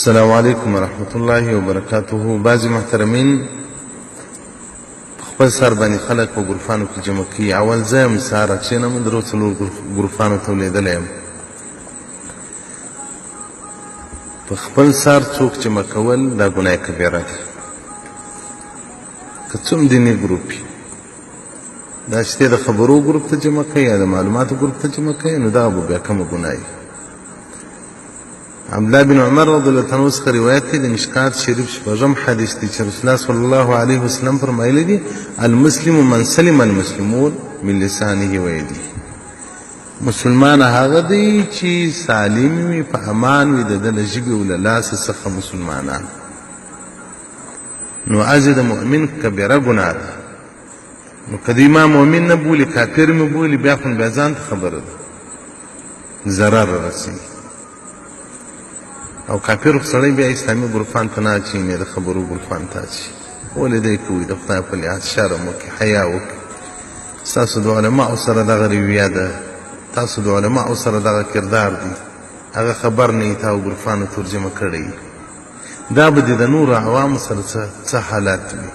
السلام علیکم ورحمت الله وبرکاته. بعضې محترمین په خپل سر باندې خلک په ګروپانو کې جمع کوي. اول زه یم سهار کښېنم درو څلور ګروپانو ته ولېدلی یم. په خپل سر څوک جمع کول دا ګناه کبیره ده. که څوم دیني ګروپ وي، دا چې د خبرو ګروپ ته جمع کوي یا د معلوماتو ګروپ ته جمع کوي، نو دغه به بیا کومه ګناه وي. عبدالله بن عمر رضی الله عنه څخه روایت دی، د مشکات شریف شپږم حدیث دی چې رسول الله صلی الله علیه وسلم فرمایلی دي: المسلم من سلم المسلمون من لسانه و یده. مسلمان هغه دی چې سالم وي، په امان وي د ده له ژبې او له لاسه څخه مسلمانان. نو عزې د مؤمن کبیره ګناه ده. نو که دوی ما مؤمن نه بولي، کافر مې بولي، بیا خو بیا ځان ته خبره ده، ضرر رسوي. او کافر سړی بیا اسلامي ګروپان ته نه اچوي، د خبرو ګروپان ته اچوي. ولې دی کوي؟ د خدای په لحاظ شرم وکړي، حیا وکړي. ستاسو د علماو سره دغه رویه ده، تاسو د علماو سره دغه کردار دی. هغه خبر نه وي تا ګروپانو ترجمه کړی. دا به د نورو عوامو سره څه حالات وي.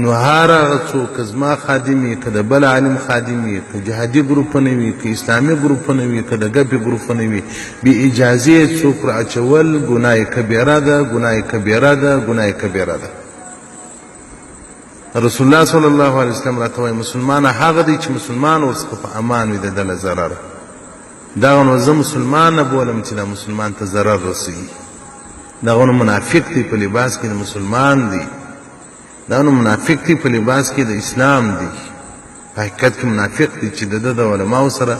نو هر هغه څوک که زما خادم وي، که د بل عالم خادم وي، که جهادي ګروپونه وي، که اسلامي ګروپونه وي، که د ګپې ګروپونه وي، بې اجازې څوک را اچول ګناه کبیره ده، ګناه کبیره ده، ګناه کبیره ده. رسول الله صلی الله علیه وسلم راته وایي مسلمان هغه دی چې مسلمان ورڅخه په امان وي د ده له ضرر. دغه نو زه مسلمان نه بولم چې دا مسلمان ته ضرر رسوي. دغه نو منافق دی، په لباس کې د مسلمان دی. دا نو منافق دی، په لباس کې د اسلام دی. په حقیقت کې منافق دی چې د ده د علماو سره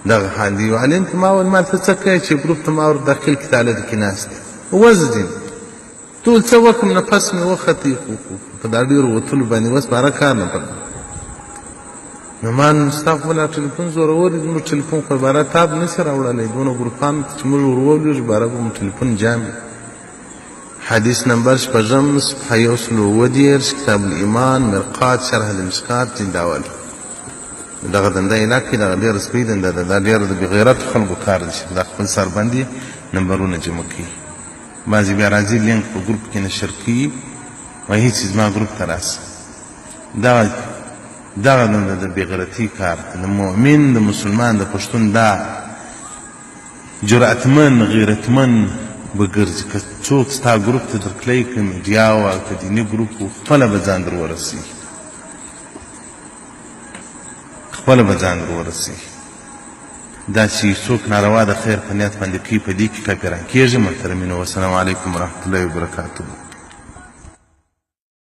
دغه حال دی. عالم ته ما وویل ما ته څه کوې چې ګروپ ته ما ور داخل کړي، تاله کې ناست دی، وزدین ټول څه وکړم، نفس مې وختې، خو په دا ډېرو وتلو باندې اوس باره کار نه پکړ. نو ما نن ستا خو لا ټلیفون زورور دی، زموږ ټلیفون خو عباره تاب نه شي راوړلی. دونه ګروپانو ته چې موږ ور ولېږو عباره به مو ټلیفون جام وي. حدیث نمبر شپږم صفحه 130 کتاب الایمان مرقات شرح المشکات جلد اول. دغه دنده علاقې دغه ډېره سپۍ دنده ده. دا ډېره د بېغیرتو خلکو کار دی چې دا خپل سر باندې نمبرونه جمع کوي. بعضې بیا راځي لینک په ګروپ کې نشر کوي، وایي هېڅ زما ګروپ ته راسه. دغه دنده د بېغیرتي کار دی. د مؤمن د مسلمان د پښتون دا جرأتمن غیرتمن به ګرځي. که څوک ستا ګروپ ته درتلی، که میډیا وه که دیني ګروپ و، خپله به ځان در ورسوي، خپله به ځان در ورسوي. دا چې څوک ناروا د خیر په نیت باندې کوي، په دې کې کافران کېږي. محترمینو، والسلام علیکم ورحمت الله وبرکاته.